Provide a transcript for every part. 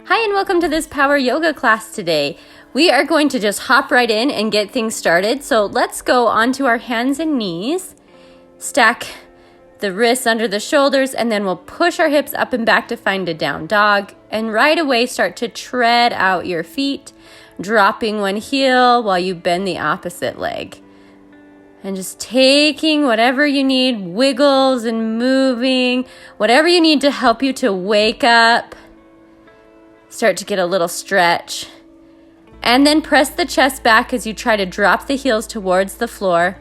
Hi and welcome to this power yoga class today. We are going to just hop right in and get things started. So let's go onto our hands and knees, stack the wrists under the shoulders, and then we'll push our hips up and back to find a down dog. And right away start to tread out your feet, dropping one heel while you bend the opposite leg. And just taking whatever you need, wiggles and moving, whatever you need to help you to wake up. Start to get a little stretch. And then press the chest back as you try to drop the heels towards the floor.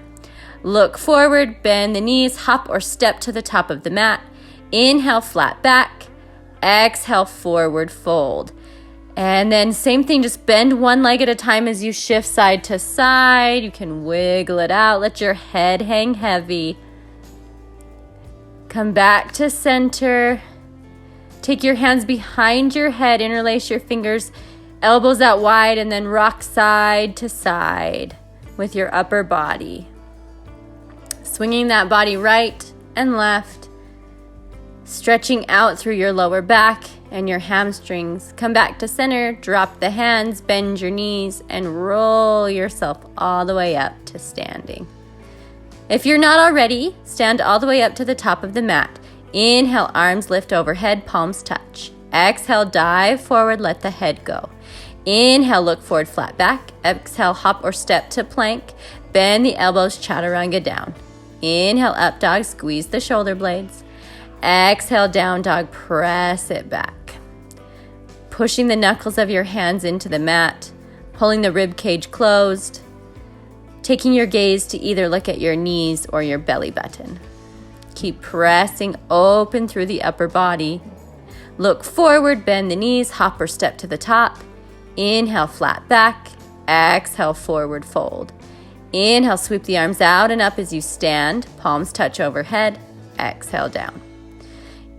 Look forward, bend the knees, hop or step to the top of the mat. Inhale, flat back. Exhale, forward fold. And then same thing, just bend one leg at a time as you shift side to side. You can wiggle it out. Let your head hang heavy. Come back to center. Take your hands behind your head, interlace your fingers, elbows out wide, and then rock side to side with your upper body. Swinging that body right and left, stretching out through your lower back and your hamstrings. Come back to center, drop the hands, bend your knees, and roll yourself all the way up to standing. If you're not already, stand all the way up to the top of the mat. Inhale, arms lift overhead, palms touch. Exhale, dive forward, let the head go. Inhale, look forward, flat back. Exhale, hop or step to plank. Bend the elbows, chaturanga down. Inhale, up dog, squeeze the shoulder blades. Exhale, down dog, press it back. Pushing the knuckles of your hands into the mat, pulling the rib cage closed. Taking your gaze to either look at your knees or your belly button. Keep pressing open through the upper body. Look forward, bend the knees, hop or step to the top. Inhale, flat back. Exhale, forward fold. Inhale, sweep the arms out and up as you stand. Palms touch overhead. Exhale, down.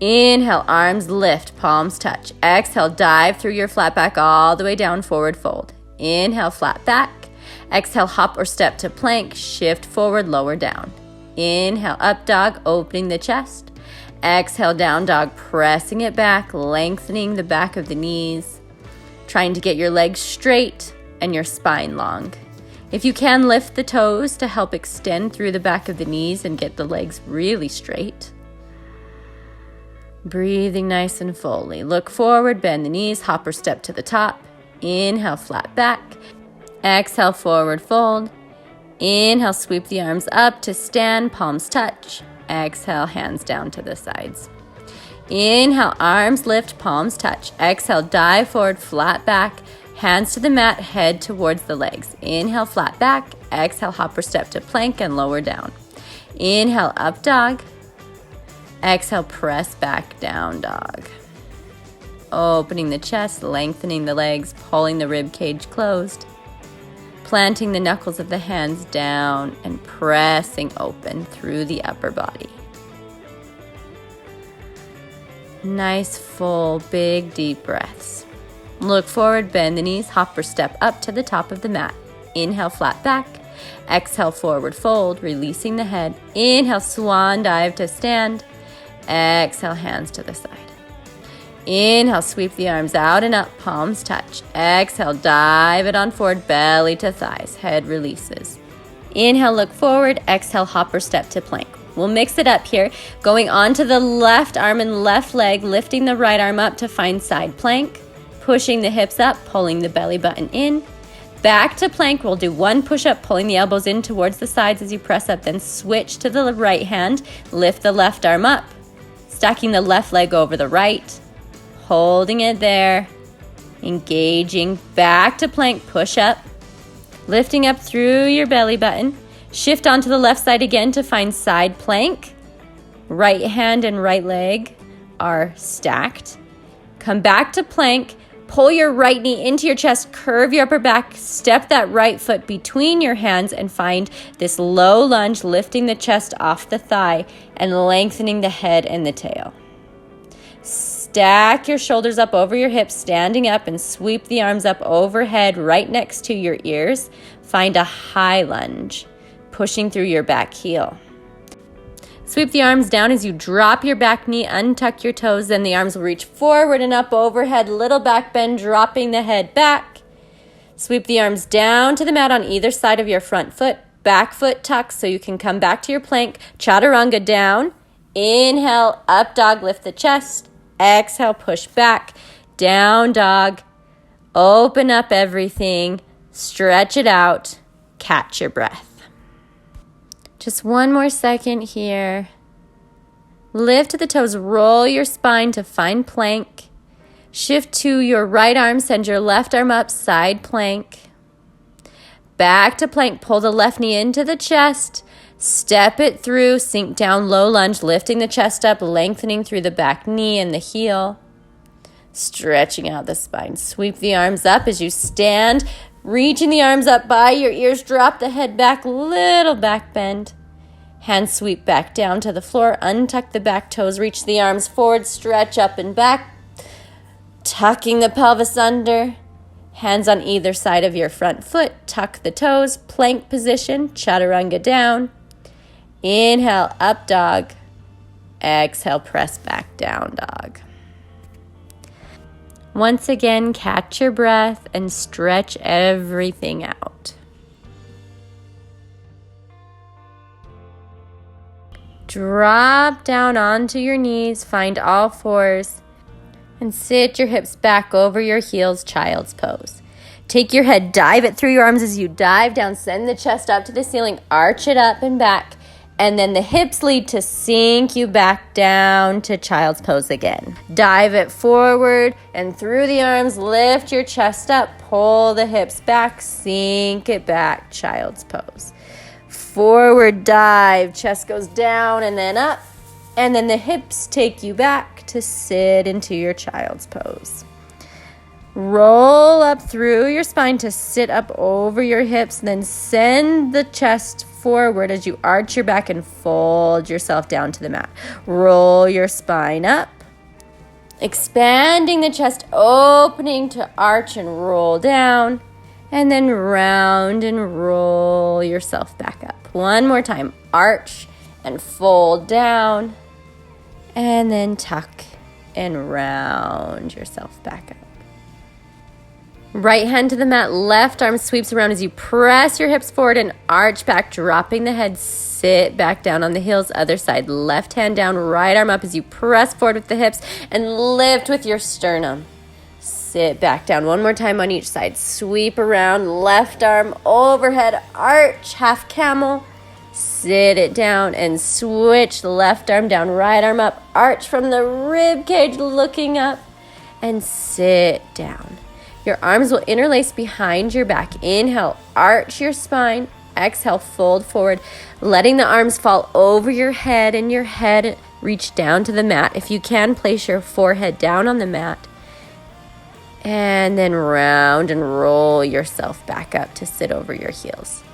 Inhale, arms lift, palms touch. Exhale, dive through your flat back all the way down, forward fold. Inhale, flat back. Exhale, hop or step to plank. Shift forward, lower down. Inhale, up dog, opening the chest. Exhale, down dog, pressing it back, lengthening the back of the knees. Trying to get your legs straight and your spine long. If you can, lift the toes to help extend through the back of the knees and get the legs really straight. Breathing nice and fully. Look forward, bend the knees, hop or step to the top. Inhale, flat back. Exhale, forward fold. Inhale, sweep the arms up to stand, palms touch. Exhale, hands down to the sides. Inhale, arms lift, palms touch. Exhale, dive forward, flat back. Hands to the mat, head towards the legs. Inhale, flat back. Exhale, hop or step to plank and lower down. Inhale, up dog. Exhale, press back, down dog. Opening the chest, lengthening the legs, pulling the rib cage closed. Planting the knuckles of the hands down and pressing open through the upper body. Nice, full, big, deep breaths. Look forward, bend the knees, hop or step up to the top of the mat. Inhale, flat back. Exhale, forward fold, releasing the head. Inhale, swan dive to stand. Exhale, hands to the side. Inhale, sweep the arms out and up, palms touch. Exhale, dive it on forward, belly to thighs, head releases. Inhale, look forward. Exhale, hop or step to plank. We'll mix it up here, going onto the left arm and left leg, lifting the right arm up to find side plank, pushing the hips up, pulling the belly button in. Back to plank, we'll do one push-up, pulling the elbows in towards the sides as you press up, then switch to the right hand, lift the left arm up, stacking the left leg over the right. Holding it there, engaging, back to plank, push up, lifting up through your belly button, shift onto the left side again to find side plank. Right hand and right leg are stacked. Come back to plank, pull your right knee into your chest, curve your upper back, step that right foot between your hands and find this low lunge, lifting the chest off the thigh and lengthening the head and the tail. Stack your shoulders up over your hips, standing up, and sweep the arms up overhead right next to your ears. Find a high lunge, pushing through your back heel. Sweep the arms down as you drop your back knee, untuck your toes, then the arms will reach forward and up overhead, little back bend, dropping the head back. Sweep the arms down to the mat on either side of your front foot, back foot tucked so you can come back to your plank. Chaturanga down. Inhale, up dog, lift the chest. Exhale, push back. Down dog. Open up everything. Stretch it out. Catch your breath. Just one more second here. Lift the toes, roll your spine to find plank. Shift to your right arm, send your left arm up, side plank. Back to plank, pull the left knee into the chest. Step it through, sink down, low lunge, lifting the chest up, lengthening through the back knee and the heel. Stretching out the spine. Sweep the arms up as you stand, reaching the arms up by your ears. Drop the head back, little back bend. Hands sweep back down to the floor. Untuck the back toes, reach the arms forward, stretch up and back. Tucking the pelvis under. Hands on either side of your front foot. Tuck the toes, plank position, chaturanga down. Inhale, up dog. Exhale, press back down dog. Once again, catch your breath and stretch everything out. Drop down onto your knees, find all fours, and sit your hips back over your heels, child's pose. Take your head, dive it through your arms as you dive down, send the chest up to the ceiling, arch it up and back, and then the hips lead to sink you back down to child's pose again. Dive it forward and through the arms, lift your chest up, pull the hips back, sink it back, child's pose. Forward dive, chest goes down and then up, and then the hips take you back to sit into your child's pose. Roll up through your spine to sit up over your hips, then send the chest forward as you arch your back and fold yourself down to the mat. Roll your spine up, expanding the chest, opening to arch and roll down, and then round and roll yourself back up. One more time, arch and fold down, and then tuck and round yourself back up. Right hand to the mat, left arm sweeps around as you press your hips forward and arch back, dropping the head, sit back down on the heels, other side. Left hand down, right arm up as you press forward with the hips and lift with your sternum. Sit back down. One more time on each side. Sweep around, left arm overhead, arch, half camel. Sit it down and switch left arm down, right arm up, arch from the rib cage looking up and sit down. Your arms will interlace behind your back. Inhale, arch your spine. Exhale, fold forward, letting the arms fall over your head and your head reach down to the mat. If you can, place your forehead down on the mat. And then round and roll yourself back up to sit over your heels.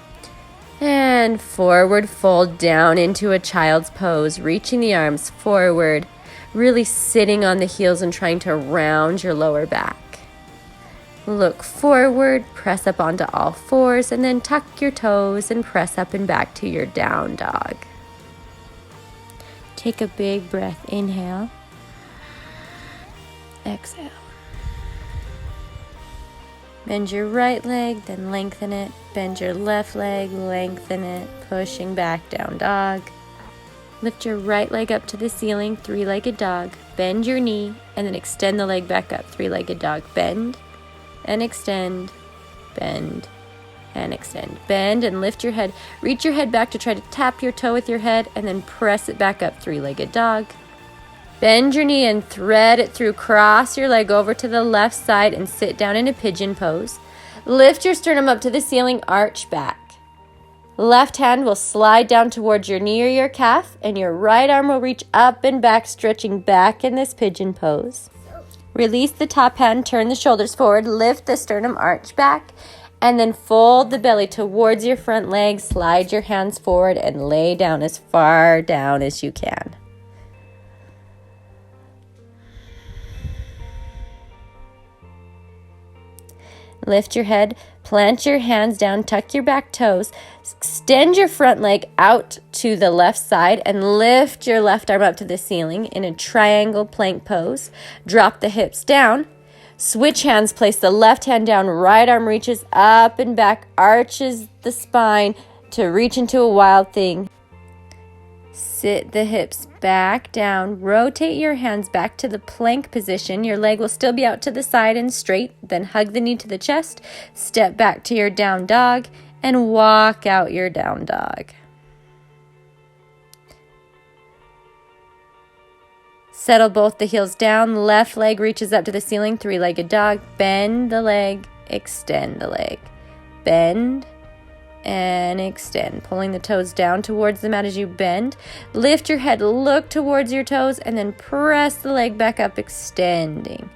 And forward fold down into a child's pose, reaching the arms forward, really sitting on the heels and trying to round your lower back. Look forward, press up onto all fours, and then tuck your toes and press up and back to your down dog. Take a big breath. Inhale. Exhale. Bend your right leg, then lengthen it. Bend your left leg, lengthen it, pushing back, down dog. Lift your right leg up to the ceiling, three-legged dog. Bend your knee, and then extend the leg back up, three-legged dog. Bend and extend, bend and extend. Bend and lift your head. Reach your head back to try to tap your toe with your head, and then press it back up, three-legged dog. Bend your knee and thread it through. Cross your leg over to the left side and sit down in a pigeon pose. Lift your sternum up to the ceiling, arch back. Left hand will slide down towards your knee or your calf, and your right arm will reach up and back, stretching back in this pigeon pose. Release the top hand, turn the shoulders forward, lift the sternum, arch back, and then fold the belly towards your front leg. Slide your hands forward and lay down as far down as you can. Lift your head, plant your hands down, tuck your back toes, extend your front leg out to the left side, and lift your left arm up to the ceiling in a triangle plank pose. Drop the hips down. Switch hands, place the left hand down, right arm reaches up and back, arches the spine to reach into a wild thing. Sit the hips back down, rotate your hands back to the plank position. Your leg will still be out to the side and straight. Then hug the knee to the chest, step back to your down dog, and walk out your down dog. Settle both the heels down, left leg reaches up to the ceiling, three-legged dog. Bend the leg, extend the leg. Bend and extend, pulling the toes down towards the mat as you bend. Lift your head, look towards your toes, and then press the leg back up, extending.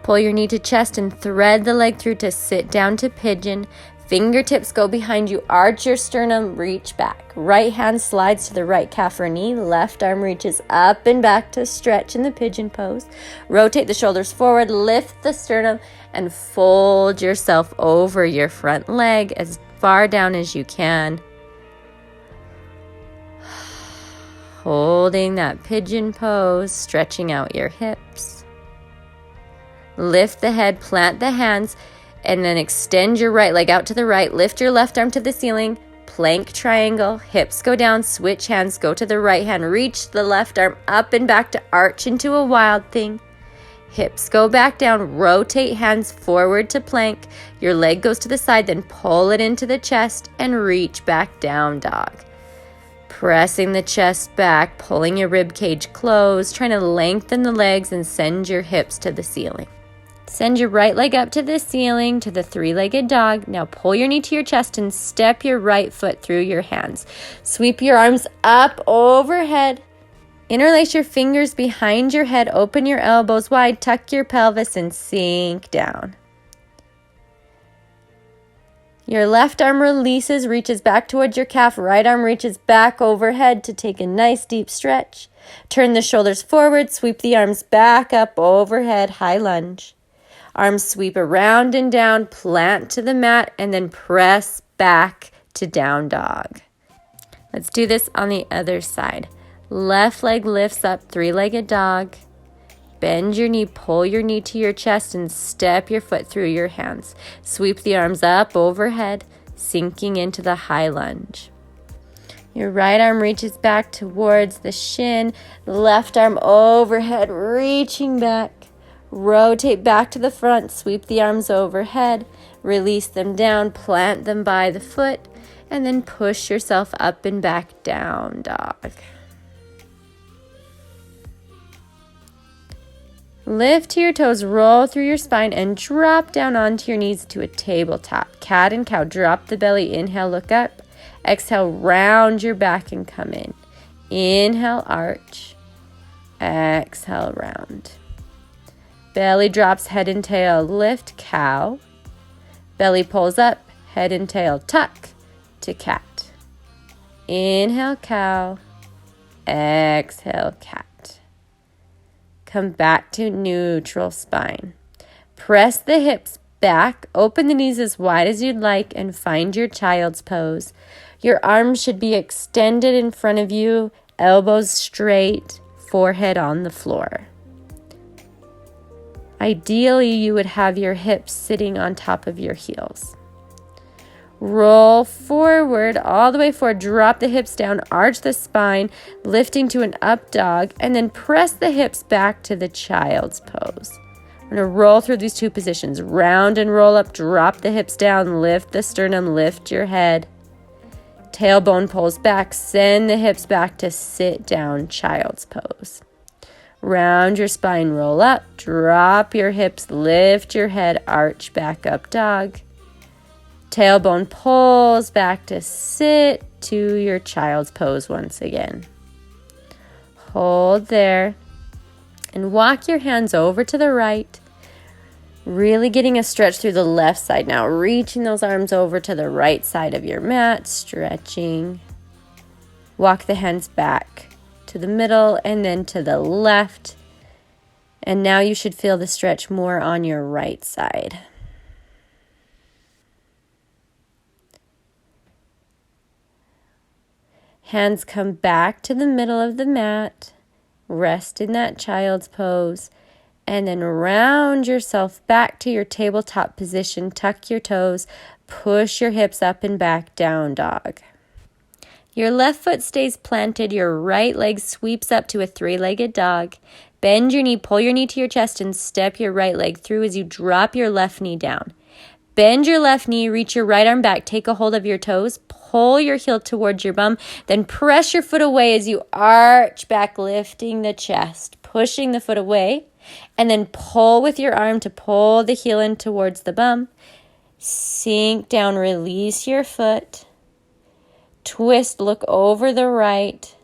Pull your knee to chest and thread the leg through to sit down to pigeon. Fingertips go behind you, arch your sternum, reach back. Right hand slides to the right calf or knee, left arm reaches up and back to stretch in the pigeon pose. Rotate the shoulders forward, lift the sternum, and fold yourself over your front leg as far down as you can. Holding that pigeon pose, stretching out your hips. Lift the head, plant the hands, and then extend your right leg out to the right. Lift your left arm to the ceiling, plank triangle, hips go down, switch hands, go to the right hand, reach the left arm up and back to arch into a wild thing. Hips go back down, rotate hands forward to plank. Your leg goes to the side, then pull it into the chest and reach back down dog. Pressing the chest back, pulling your rib cage closed, trying to lengthen the legs and send your hips to the ceiling. Send your right leg up to the ceiling to the three-legged dog. Now pull your knee to your chest and step your right foot through your hands. Sweep your arms up overhead. Interlace your fingers behind your head, open your elbows wide, tuck your pelvis, and sink down. Your left arm releases, reaches back towards your calf. Right arm reaches back overhead to take a nice deep stretch. Turn the shoulders forward, sweep the arms back up overhead, high lunge. Arms sweep around and down, plant to the mat, and then press back to down dog. Let's do this on the other side. Left leg lifts up, three-legged dog. Bend your knee, pull your knee to your chest, and step your foot through your hands. Sweep the arms up overhead, sinking into the high lunge. Your right arm reaches back towards the shin, left arm overhead, reaching back. Rotate back to the front, sweep the arms overhead, release them down, plant them by the foot, and then push yourself up and back down dog. Lift to your toes, roll through your spine, and drop down onto your knees to a tabletop. Cat and cow, drop the belly. Inhale, look up. Exhale, round your back and come in. Inhale, arch. Exhale, round. Belly drops, head and tail, lift, cow. Belly pulls up, head and tail, tuck to cat. Inhale, cow. Exhale, cat. Come back to neutral spine. Press the hips back, open the knees as wide as you'd like, and find your child's pose. Your arms should be extended in front of you, elbows straight, forehead on the floor. Ideally, you would have your hips sitting on top of your heels. Roll forward, all the way forward. Drop the hips down, arch the spine, lifting to an up dog, and then press the hips back to the child's pose. I'm going to roll through these two positions. Round and roll up, drop the hips down, lift the sternum, lift your head. Tailbone pulls back, send the hips back to sit down, child's pose. Round your spine, roll up, drop your hips, lift your head, arch back up dog. Tailbone pulls back to sit to your child's pose once again. Hold there and walk your hands over to the right. Really getting a stretch through the left side now. Reaching those arms over to the right side of your mat, stretching. Walk the hands back to the middle and then to the left. And now you should feel the stretch more on your right side. Hands come back to the middle of the mat. Rest in that child's pose. And then round yourself back to your tabletop position. Tuck your toes. Push your hips up and back, down dog. Your left foot stays planted. Your right leg sweeps up to a three-legged dog. Bend your knee, pull your knee to your chest, and step your right leg through as you drop your left knee down. Bend your left knee, reach your right arm back, take a hold of your toes, pull your heel towards your bum, then press your foot away as you arch back, lifting the chest, pushing the foot away, and then pull with your arm to pull the heel in towards the bum. Sink down, release your foot. Twist, look over the right.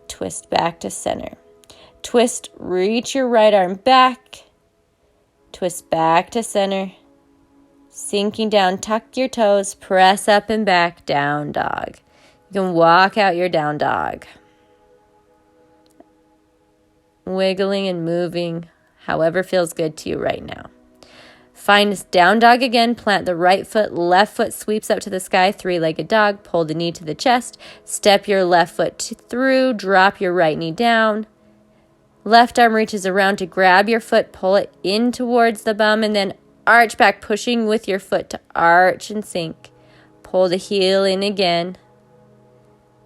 Twist back to center. Twist, reach your right arm back. Twist back to center. Sinking down, tuck your toes, press up and back, down dog. You can walk out your down dog. Wiggling and moving, however feels good to you right now. Find down dog again, plant the right foot, left foot sweeps up to the sky, three-legged dog, pull the knee to the chest, step your left foot through, drop your right knee down. Left arm reaches around to grab your foot, pull it in towards the bum, and then arch back, pushing with your foot to arch and sink. Pull the heel in again.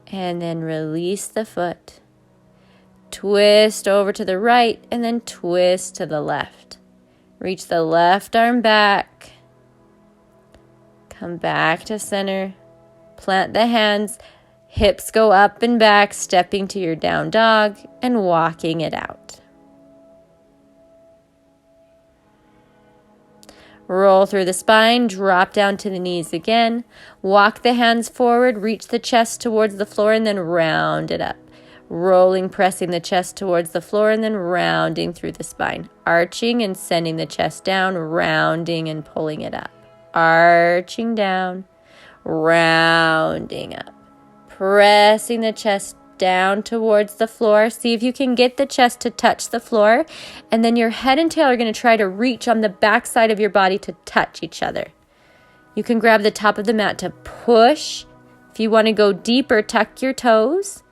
And then release the foot. Twist over to the right and then twist to the left. Reach the left arm back. Come back to center. Plant the hands. Hips go up and back, stepping to your down dog and walking it out. Roll through the spine, drop down to the knees again. Walk the hands forward, reach the chest towards the floor, and then round it up. Rolling, pressing the chest towards the floor, and then rounding through the spine. Arching and sending the chest down, rounding and pulling it up. Arching down, rounding up. Pressing the chest down towards the floor. See if you can get the chest to touch the floor. And then your head and tail are going to try to reach on the back side of your body to touch each other. You can grab the top of the mat to push. If you want to go deeper, tuck your toes.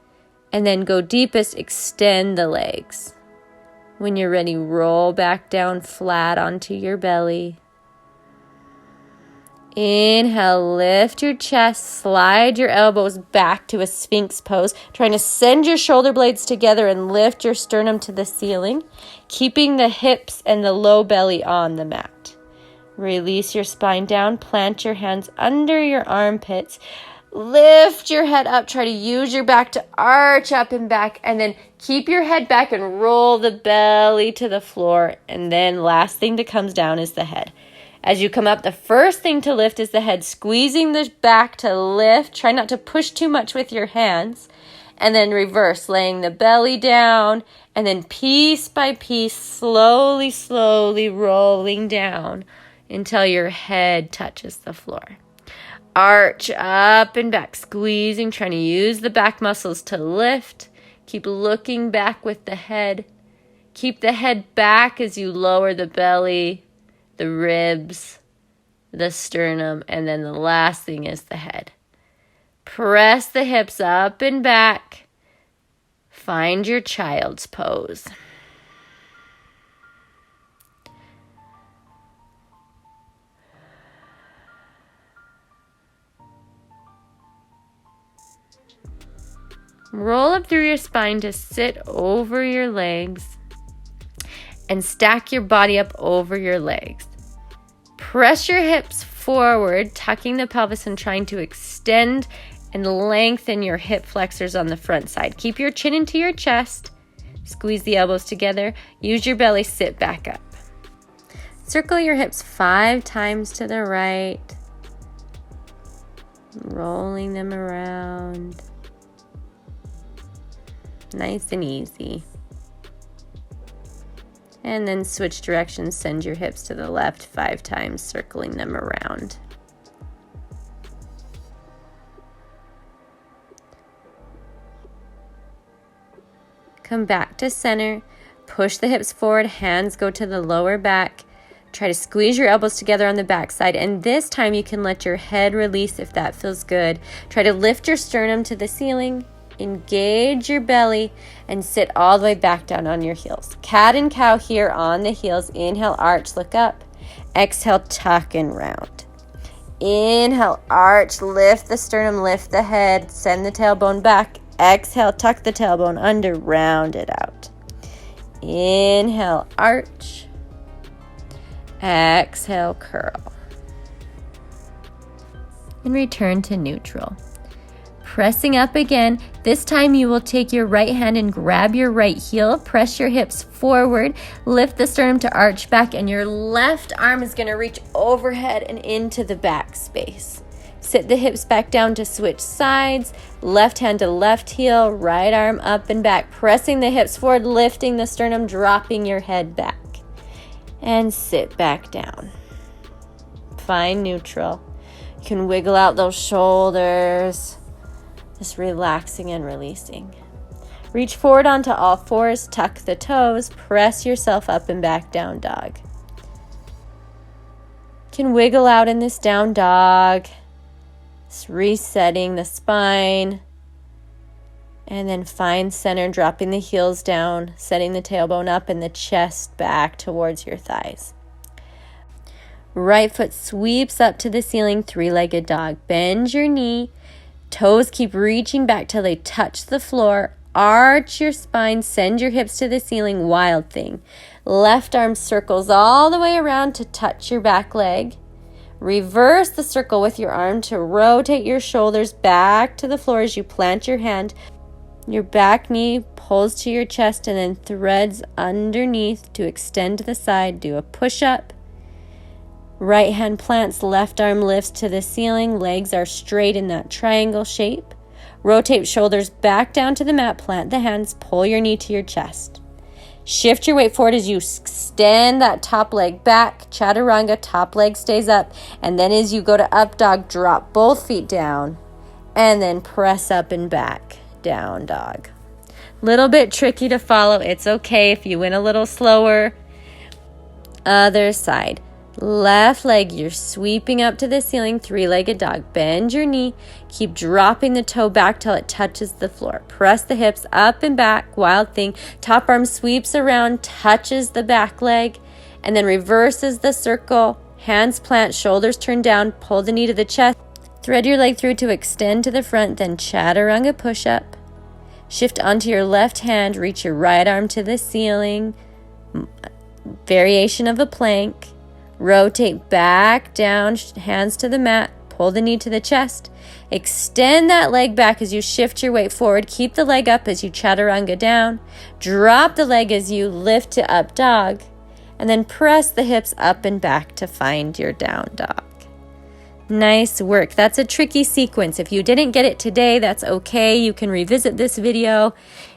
And then go deepest, extend the legs. When you're ready, roll back down flat onto your belly. Inhale, lift your chest, slide your elbows back to a Sphinx pose, trying to send your shoulder blades together and lift your sternum to the ceiling, keeping the hips and the low belly on the mat. Release your spine down, plant your hands under your armpits, lift your head up, try to use your back to arch up and back, and then keep your head back and roll the belly to the floor, and then last thing that comes down is the head. As you come up, the first thing to lift is the head, squeezing the back to lift. Try not to push too much with your hands. And then reverse, laying the belly down. And then piece by piece, slowly, slowly rolling down until your head touches the floor. Arch up and back, squeezing, trying to use the back muscles to lift. Keep looking back with the head. Keep the head back as you lower the belly, the ribs, the sternum, and then the last thing is the head. Press the hips up and back. Find your child's pose. Roll up through your spine to sit over your legs and stack your body up over your legs. Press your hips forward, tucking the pelvis and trying to extend and lengthen your hip flexors on the front side. Keep your chin into your chest. Squeeze the elbows together. Use your belly, sit back up. Circle your hips 5 times to the right. Rolling them around. Nice and easy. And then switch directions, send your hips to the left 5 times, circling them around. Come back to center, push the hips forward, hands go to the lower back, Try to squeeze your elbows together on the backside, and this time you can let your head release if that feels good. Try to lift your sternum to the ceiling, engage your belly, and sit all the way back down on your heels. Cat and cow here on the heels. Inhale, arch, look up. Exhale, tuck and round. Inhale, arch, lift the sternum, lift the head, send the tailbone back. Exhale, tuck the tailbone under, round it out. Inhale, arch. Exhale, curl. And return to neutral. Pressing up again. This time you will take your right hand and grab your right heel. Press your hips forward. Lift the sternum to arch back, and your left arm is going to reach overhead and into the back space. Sit the hips back down to switch sides. Left hand to left heel. Right arm up and back. Pressing the hips forward, lifting the sternum, dropping your head back. And sit back down. Find neutral. You can wiggle out those shoulders. Just relaxing and releasing. Reach forward onto all fours, tuck the toes, press yourself up and back, down dog. You can wiggle out in this down dog. Just resetting the spine. And then find center, dropping the heels down, setting the tailbone up and the chest back towards your thighs. Right foot sweeps up to the ceiling, three-legged dog. Bend your knee. Toes keep reaching back till they touch the floor. Arch your spine, send your hips to the ceiling, wild thing. Left arm circles all the way around to touch your back leg. Reverse the circle with your arm to rotate your shoulders back to the floor as you plant your hand. Your back knee pulls to your chest and then threads underneath to extend to the side. Do a push-up. Right hand plants, left arm lifts to the ceiling. Legs are straight in that triangle shape. Rotate shoulders back down to the mat. Plant the hands. Pull your knee to your chest. Shift your weight forward as you extend that top leg back. Chaturanga, top leg stays up. And then as you go to up dog, drop both feet down. And then press up and back. Down dog. Little bit tricky to follow. It's okay if you went a little slower. Other side. Left leg, you're sweeping up to the ceiling, three-legged dog. Bend your knee. Keep dropping the toe back till it touches the floor. Press the hips up and back, wild thing. Top arm sweeps around, touches the back leg, and then reverses the circle. Hands plant, shoulders turn down, pull the knee to the chest. Thread your leg through to extend to the front, then chaturanga push-up. Shift onto your left hand, reach your right arm to the ceiling. Variation of a plank. Rotate back down, hands to the mat, pull the knee to the chest. Extend that leg back as you shift your weight forward. Keep the leg up as you chaturanga down. Drop the leg as you lift to up dog. And then press the hips up and back to find your down dog. Nice work. That's a tricky sequence. If you didn't get it today, that's okay. You can revisit this video.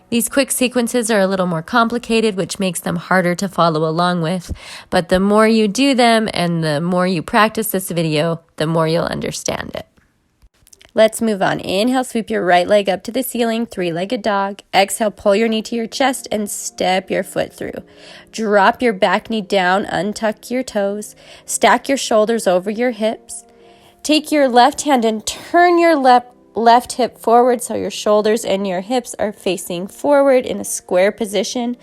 These quick sequences are a little more complicated, which makes them harder to follow along with. But the more you do them and the more you practice this video, the more you'll understand it. Let's move on. Inhale, sweep your right leg up to the ceiling, three-legged dog. Exhale, pull your knee to your chest and step your foot through. Drop your back knee down, untuck your toes. Stack your shoulders over your hips. Take your left hand and turn your left hip forward so your shoulders and your hips are facing forward in a square position.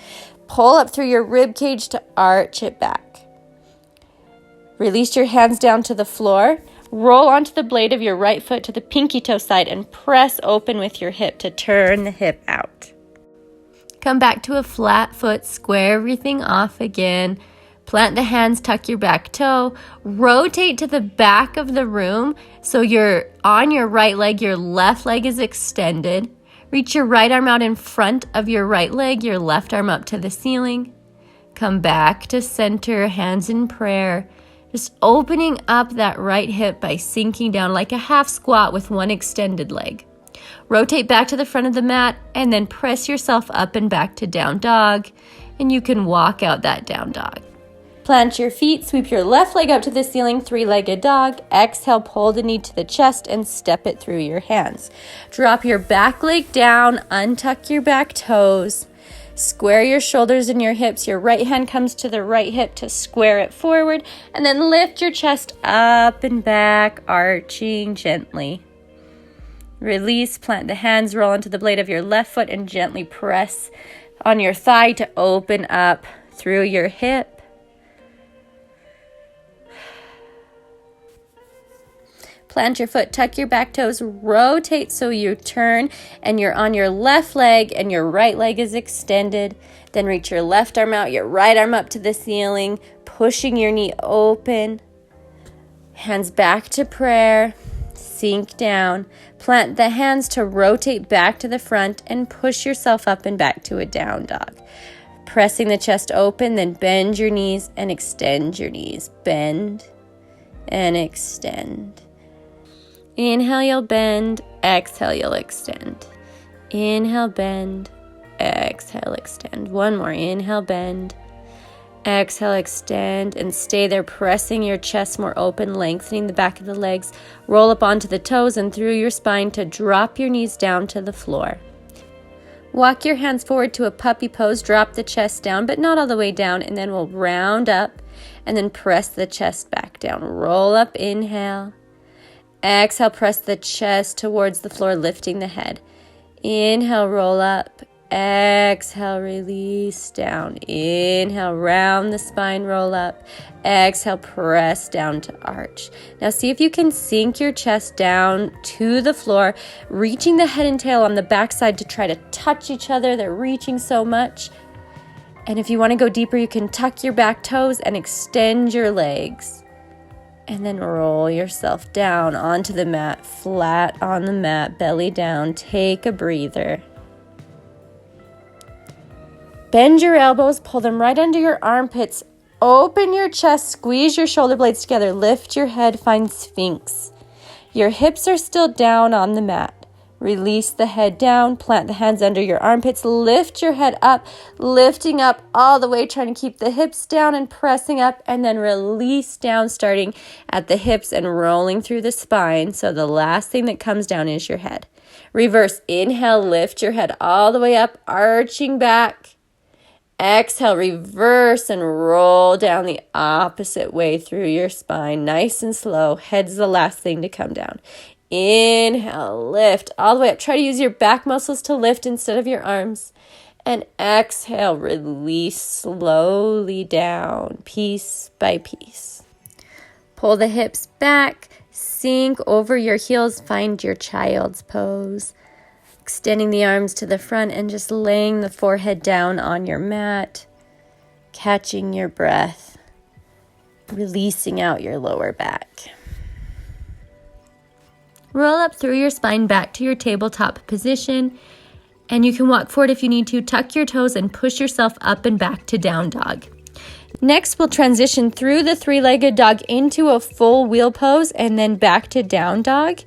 Pull up through your rib cage to arch it back. Release your hands down to the floor. Roll onto the blade of your right foot to the pinky toe side and press open with your hip to turn the hip out. Come back to a flat foot, square everything off again. Plant the hands, tuck your back toe, rotate to the back of the room so you're on your right leg, your left leg is extended. Reach your right arm out in front of your right leg, your left arm up to the ceiling. Come back to center, hands in prayer. Just opening up that right hip by sinking down like a half squat with one extended leg. Rotate back to the front of the mat and then press yourself up and back to down dog, and you can walk out that down dog. Plant your feet, sweep your left leg up to the ceiling, three-legged dog. Exhale, pull the knee to the chest and step it through your hands. Drop your back leg down, untuck your back toes. Square your shoulders and your hips. Your right hand comes to the right hip to square it forward. And then lift your chest up and back, arching gently. Release, plant the hands, roll onto the blade of your left foot, and gently press on your thigh to open up through your hip. Plant your foot, tuck your back toes, rotate so you turn and you're on your left leg and your right leg is extended. Then reach your left arm out, your right arm up to the ceiling, pushing your knee open. Hands back to prayer, sink down. Plant the hands to rotate back to the front and push yourself up and back to a down dog. Pressing the chest open, then bend your knees and extend your knees. Bend and extend. Inhale, you'll bend. Exhale, you'll extend. Inhale, bend. Exhale, extend. One more. Inhale, bend. Exhale, extend. And stay there, pressing your chest more open, lengthening the back of the legs. Roll up onto the toes and through your spine to drop your knees down to the floor. Walk your hands forward to a puppy pose. Drop the chest down, but not all the way down. And then we'll round up and then press the chest back down. Roll up, inhale. Exhale, press the chest towards the floor, lifting the head. Inhale, roll up. Exhale, release down. Inhale, round the spine, roll up. Exhale, press down to arch. Now see if you can sink your chest down to the floor, reaching the head and tail on the backside to try to touch each other. They're reaching so much. And if you want to go deeper, you can tuck your back toes and extend your legs. And then roll yourself down onto the mat, flat on the mat, belly down. Take a breather. Bend your elbows, pull them right under your armpits. Open your chest, squeeze your shoulder blades together. Lift your head, find Sphinx. Your hips are still down on the mat. Release the head down, plant the hands under your armpits, lift your head up, lifting up all the way, trying to keep the hips down and pressing up, and then release down, starting at the hips and rolling through the spine. So the last thing that comes down is your head. Reverse, inhale, lift your head all the way up, arching back. Exhale, reverse and roll down the opposite way through your spine, nice and slow. Head's the last thing to come down. Inhale, lift all the way up. Try to use your back muscles to lift instead of your arms. And exhale, release slowly down, piece by piece. Pull the hips back, sink over your heels, find your child's pose. Extending the arms to the front and just laying the forehead down on your mat, catching your breath, releasing out your lower back. Roll up through your spine back to your tabletop position, and you can walk forward if you need to. Tuck your toes and push yourself up and back to down dog. Next, we'll transition through the three-legged dog into a full wheel pose and then back to down dog.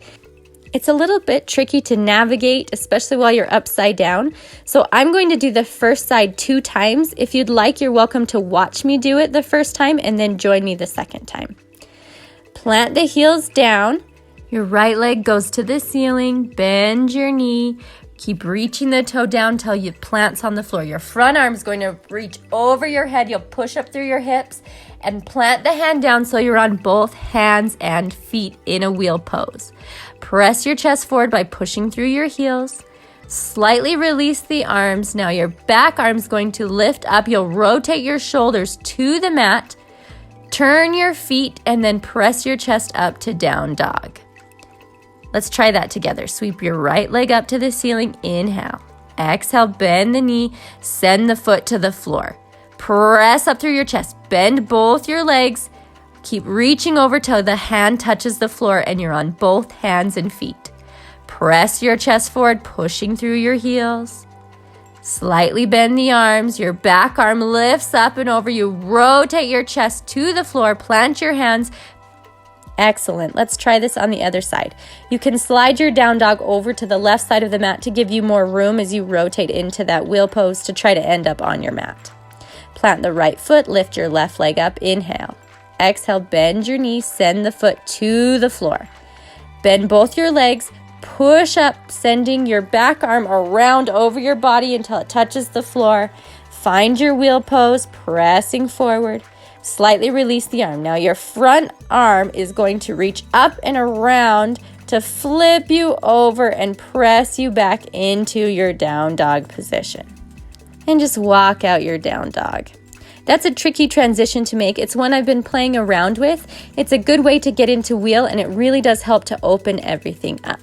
It's a little bit tricky to navigate, especially while you're upside down. So I'm going to do the first side 2 times. If you'd like, you're welcome to watch me do it the first time and then join me the second time. Plant the heels down. Your right leg goes to the ceiling. Bend your knee. Keep reaching the toe down till you plants on the floor. Your front arm is going to reach over your head. You'll push up through your hips and plant the hand down so you're on both hands and feet in a wheel pose. Press your chest forward by pushing through your heels. Slightly release the arms. Now your back arm is going to lift up. You'll rotate your shoulders to the mat. Turn your feet and then press your chest up to down dog. Let's try that together. Sweep your right leg up to the ceiling. Inhale. Exhale, bend the knee. Send the foot to the floor. Press up through your chest. Bend both your legs. Keep reaching over till the hand touches the floor and you're on both hands and feet. Press your chest forward, pushing through your heels. Slightly bend the arms. Your back arm lifts up and over you. Rotate your chest to the floor. Plant your hands. Excellent. Let's try this on the other side. You can slide your down dog over to the left side of the mat to give you more room as you rotate into that wheel pose to try to end up on your mat. Plant the right foot, lift your left leg up, inhale. Exhale, bend your knee, send the foot to the floor. Bend both your legs, Push up, sending your back arm around over your body until it touches the floor. Find your wheel pose, pressing forward. Slightly release the arm. Now your front arm is going to reach up and around to flip you over and press you back into your down dog position. And just walk out your down dog. That's a tricky transition to make. It's one I've been playing around with. It's a good way to get into wheel, and it really does help to open everything up.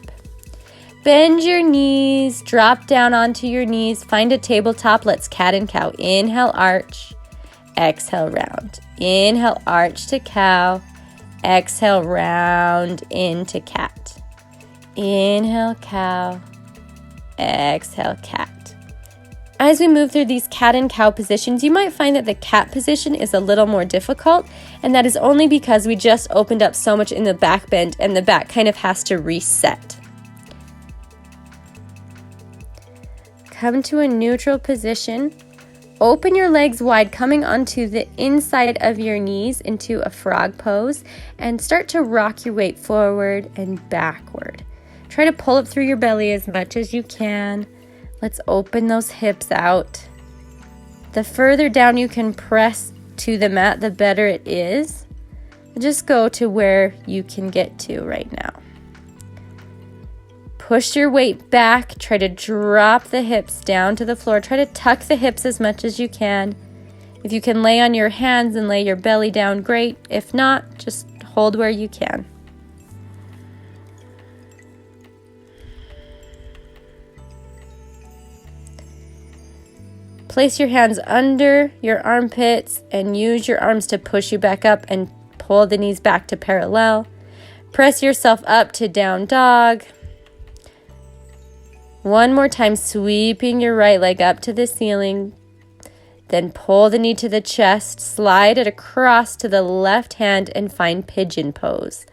Bend your knees, drop down onto your knees, find a tabletop. Let's cat and cow. Inhale, arch, exhale, round. Inhale, arch to cow, exhale, round into cat. Inhale, cow, exhale, cat. As we move through these cat and cow positions, you might find that the cat position is a little more difficult, and that is only because we just opened up so much in the back bend and the back kind of has to reset. Come to a neutral position. Open your legs wide, coming onto the inside of your knees into a frog pose, and start to rock your weight forward and backward. Try to pull up through your belly as much as you can. Let's open those hips out. The further down you can press to the mat, the better it is. Just go to where you can get to right now. Push your weight back. Try to drop the hips down to the floor. Try to tuck the hips as much as you can. If you can lay on your hands and lay your belly down, great. If not, just hold where you can. Place your hands under your armpits and use your arms to push you back up and pull the knees back to parallel. Press yourself up to down dog. One more time, sweeping your right leg up to the ceiling. Then pull the knee to the chest, slide it across to the left hand and find pigeon pose.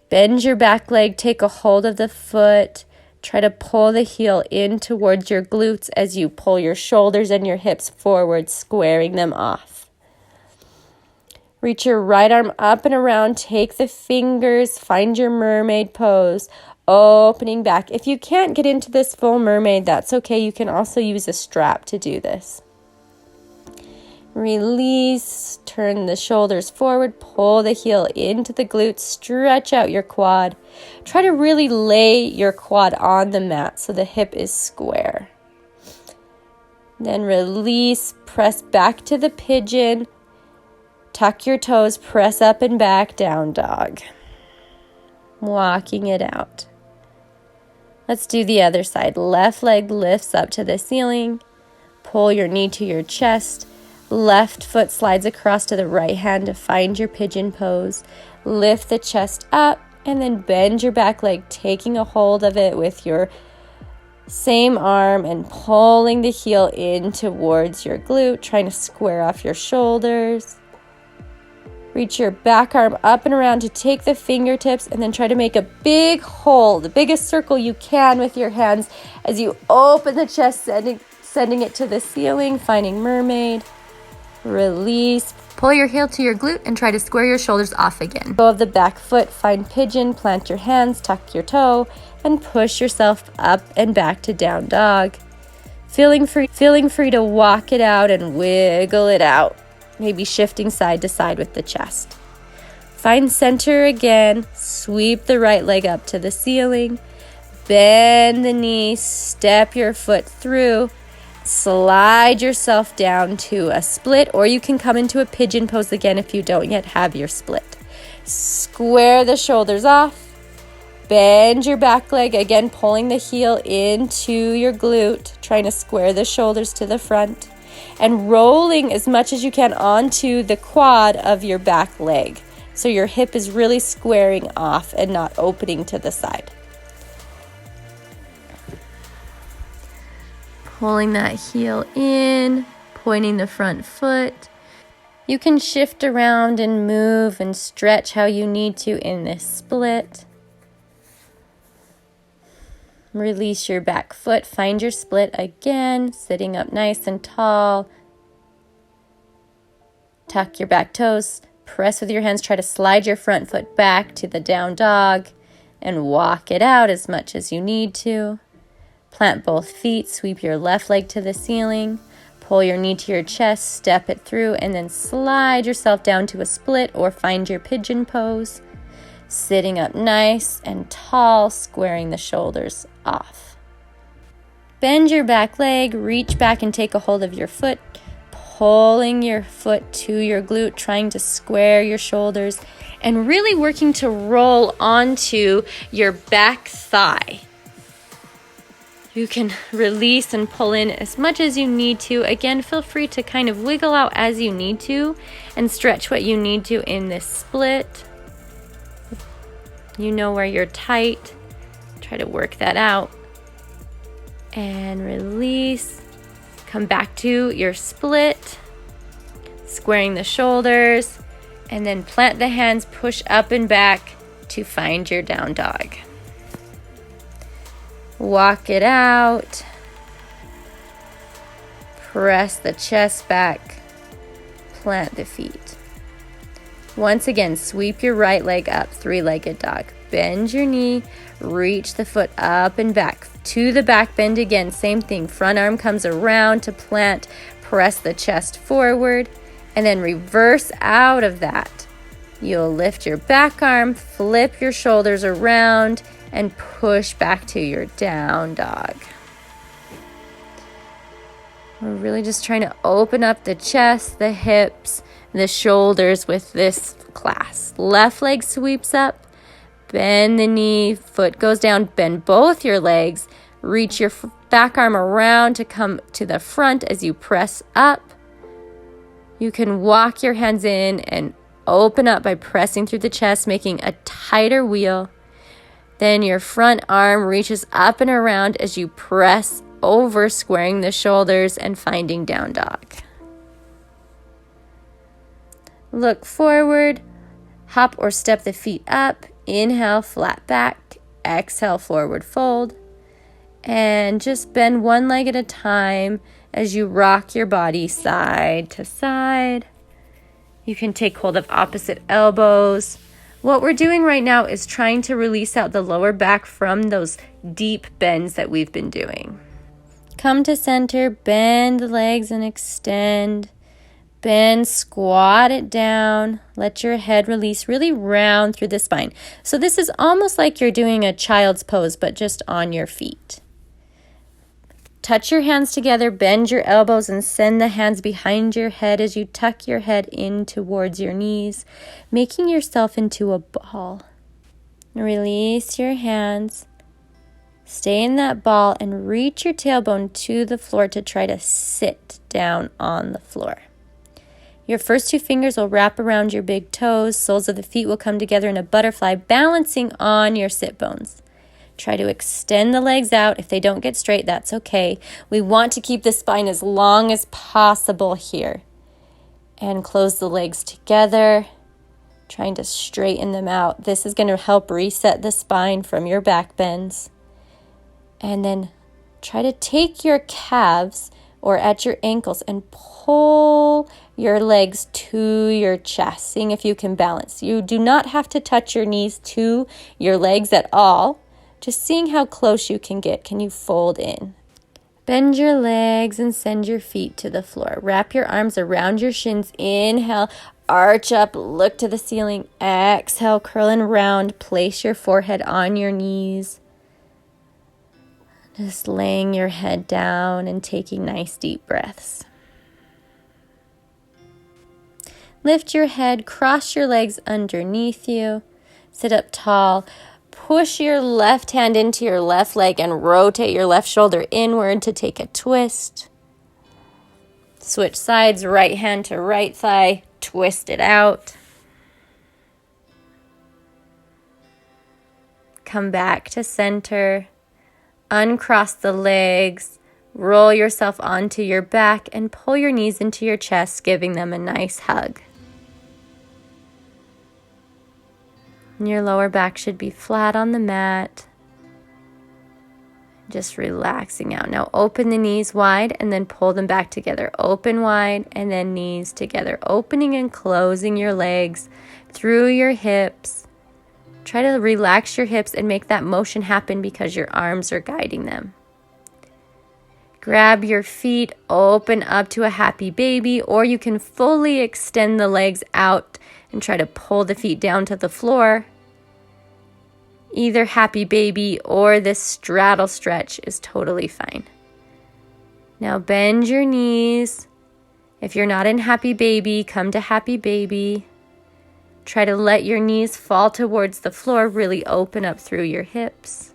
Bend your back leg, take a hold of the foot. Try to pull the heel in towards your glutes as you pull your shoulders and your hips forward, squaring them off. Reach your right arm up and around, take the fingers, find your mermaid pose, opening back. If you can't get into this full mermaid, that's okay. You can also use a strap to do this. Release, turn the shoulders forward, pull the heel into the glutes, stretch out your quad. Try to really lay your quad on the mat so the hip is square. Then release, press back to the pigeon, tuck your toes, press up and back, down dog. Walking it out. Let's do the other side. Left leg lifts up to the ceiling. Pull your knee to your chest. Left foot slides across to the right hand to find your pigeon pose. Lift the chest up and then bend your back leg, taking a hold of it with your same arm and pulling the heel in towards your glute, trying to square off your shoulders. Reach your back arm up and around to take the fingertips and then try to make a big hole, the biggest circle you can with your hands as you open the chest, sending it to the ceiling, finding mermaid. Release. Pull your heel to your glute and try to square your shoulders off again. Go of the back foot, find pigeon, plant your hands, tuck your toe, and push yourself up and back to down dog. Feeling free to walk it out and wiggle it out. Maybe shifting side to side with the chest. Find center again. Sweep the right leg up to the ceiling. Bend the knee, step your foot through. Slide yourself down to a split, or you can come into a pigeon pose again if you don't yet have your split. Square the shoulders off. Bend your back leg, again pulling the heel into your glute, trying to square the shoulders to the front, and rolling as much as you can onto the quad of your back leg. So your hip is really squaring off and not opening to the side. Pulling that heel in, pointing the front foot. You can shift around and move and stretch how you need to in this split. Release your back foot, find your split again, sitting up nice and tall. Tuck your back toes, press with your hands, try to slide your front foot back to the down dog. and walk it out as much as you need to. Plant both feet, sweep your left leg to the ceiling, pull your knee to your chest, step it through, and then slide yourself down to a split or find your pigeon pose. Sitting up nice and tall, squaring the shoulders off. Bend your back leg, reach back and take a hold of your foot, pulling your foot to your glute, trying to square your shoulders, and really working to roll onto your back thigh. You can release and pull in as much as you need to. Again, feel free to kind of wiggle out as you need to and stretch what you need to in this split. You know where you're tight. Try to work that out. And release. Come back to your split. Squaring the shoulders. And then plant the hands, push up and back to find your down dog. Walk it out. Press the chest back. Plant the feet. Once again, sweep your right leg up, three-legged dog. Bend your knee, reach the foot up and back. To the back bend again, same thing. Front arm comes around to plant, press the chest forward, and then reverse out of that. You'll lift your back arm, flip your shoulders around, and push back to your down dog. We're really just trying to open up the chest, the hips, the shoulders with this class. Left leg sweeps up, bend the knee, foot goes down, bend both your legs, reach your back arm around to come to the front as you press up. You can walk your hands in and open up by pressing through the chest, making a tighter wheel. Then your front arm reaches up and around as you press over, squaring the shoulders and finding down dog. Look forward, hop or step the feet up, inhale, flat back, exhale, forward fold, and just bend one leg at a time as you rock your body side to side. You can take hold of opposite elbows. What we're doing right now is trying to release out the lower back from those deep bends that we've been doing. Come to center, bend the legs and extend. Bend, squat it down. Let your head release really round through the spine. So this is almost like you're doing a child's pose, but just on your feet. Touch your hands together, bend your elbows, and send the hands behind your head as you tuck your head in towards your knees, making yourself into a ball. Release your hands. Stay in that ball and reach your tailbone to the floor to try to sit down on the floor. Your first two fingers will wrap around your big toes. Soles of the feet will come together in a butterfly, balancing on your sit bones. Try to extend the legs out. If they don't get straight, that's okay. We want to keep the spine as long as possible here. And close the legs together, trying to straighten them out. This is going to help reset the spine from your back bends. And then try to take your calves or at your ankles and pull your legs to your chest, seeing if you can balance. You do not have to touch your knees to your legs at all. Just seeing how close you can get. Can you fold in? Bend your legs and send your feet to the floor. Wrap your arms around your shins. Inhale, arch up, look to the ceiling. Exhale, curl and round. Place your forehead on your knees. Just laying your head down and taking nice deep breaths. Lift your head, cross your legs underneath you. Sit up tall. Push your left hand into your left leg and rotate your left shoulder inward to take a twist. Switch sides, right hand to right thigh, twist it out. Come back to center. Uncross the legs, roll yourself onto your back and pull your knees into your chest, giving them a nice hug. And your lower back should be flat on the mat. Just relaxing out. Now open the knees wide and then pull them back together. Open wide and then knees together. Opening and closing your legs through your hips. Try to relax your hips and make that motion happen because your arms are guiding them. Grab your feet, open up to a happy baby, or you can fully extend the legs out and try to pull the feet down to the floor. Either happy baby or this straddle stretch is totally fine. Now bend your knees. If you're not in happy baby, come to happy baby. Try to let your knees fall towards the floor, really open up through your hips.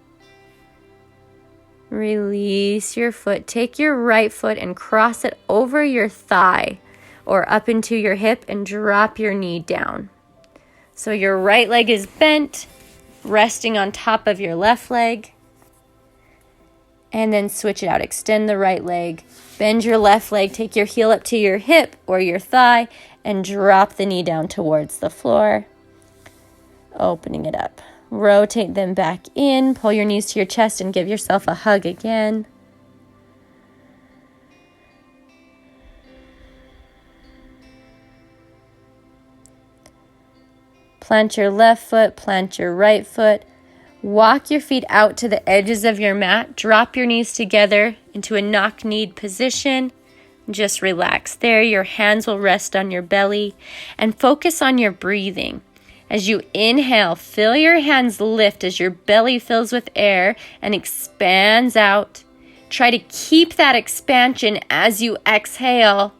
Release your foot. Take your right foot and cross it over your thigh or up into your hip and drop your knee down. So your right leg is bent, resting on top of your left leg. And then switch it out. Extend the right leg. Bend your left leg. Take your heel up to your hip or your thigh and drop the knee down towards the floor. Opening it up. Rotate them back in. Pull your knees to your chest and give yourself a hug again. Plant your left foot. Plant your right foot. Walk your feet out to the edges of your mat. Drop your knees together into a knock-kneed position. Just relax there. Your hands will rest on your belly and focus on your breathing. As you inhale, feel your hands lift as your belly fills with air and expands out. Try to keep that expansion as you exhale.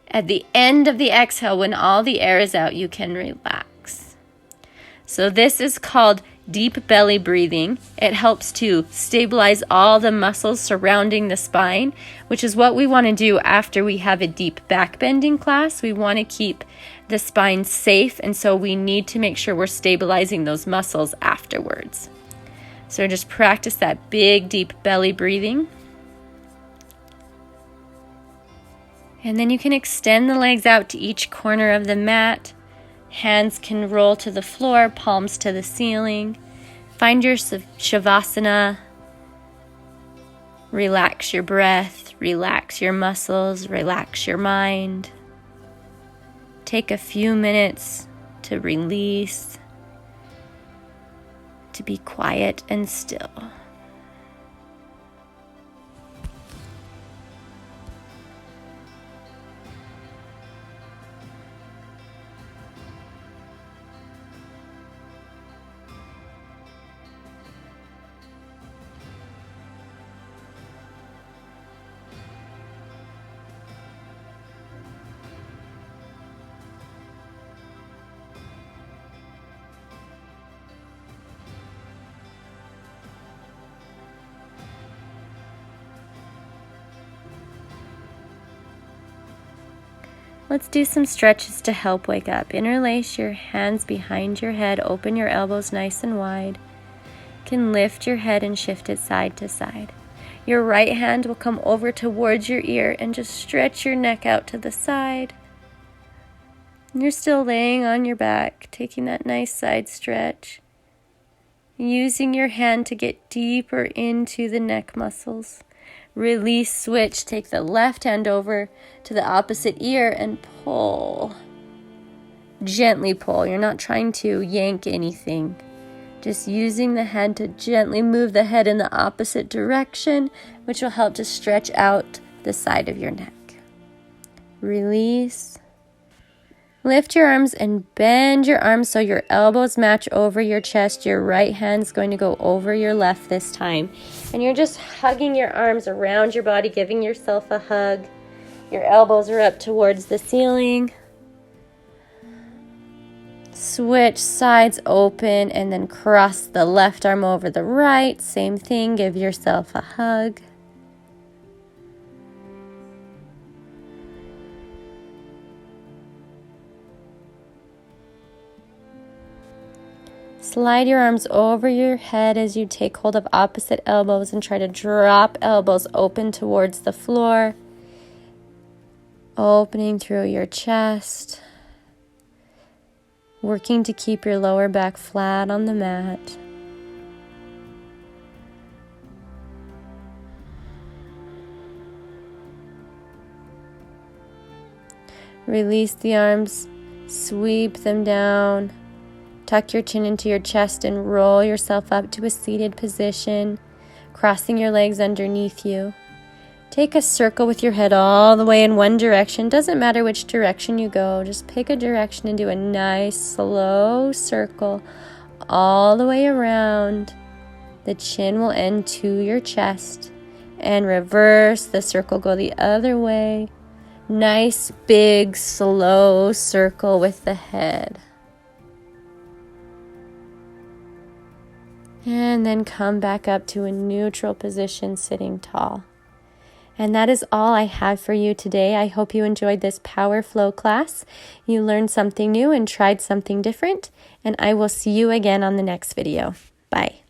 At the end of the exhale, when all the air is out, you can relax. So this is called deep belly breathing. It helps to stabilize all the muscles surrounding the spine, which is what we want to do after we have a deep back bending class. We want to keep the spine safe, and so we need to make sure we're stabilizing those muscles afterwards. So just practice that big, deep belly breathing. And then you can extend the legs out to each corner of the mat. Hands can roll to the floor, palms to the ceiling. Find your Shavasana. Relax your breath, relax your muscles, relax your mind. Take a few minutes to release, to be quiet and still. Let's do some stretches to help wake up. Interlace your hands behind your head. Open your elbows nice and wide. You can lift your head and shift it side to side. Your right hand will come over towards your ear and just stretch your neck out to the side. And you're still laying on your back, taking that nice side stretch. Using your hand to get deeper into the neck muscles. Release, switch, take the left hand over to the opposite ear and pull. Gently pull. You're not trying to yank anything. Just using the hand to gently move the head in the opposite direction, which will help to stretch out the side of your neck. Release. Lift your arms and bend your arms so your elbows match over your chest. Your right hand's going to go over your left this time. And you're just hugging your arms around your body, giving yourself a hug. Your elbows are up towards the ceiling. Switch sides open and then cross the left arm over the right. Same thing, give yourself a hug. Slide your arms over your head as you take hold of opposite elbows and try to drop elbows open towards the floor. Opening through your chest. Working to keep your lower back flat on the mat. Release the arms, sweep them down. Tuck your chin into your chest and roll yourself up to a seated position, crossing your legs underneath you. Take a circle with your head all the way in one direction. Doesn't matter which direction you go. Just pick a direction and do a nice slow circle all the way around. The chin will end to your chest. And reverse the circle. Go the other way. Nice big slow circle with the head. And then come back up to a neutral position, sitting tall. And that is all I have for you today. I hope you enjoyed this Power Flow class. You learned something new and tried something different. And I will see you again on the next video. Bye.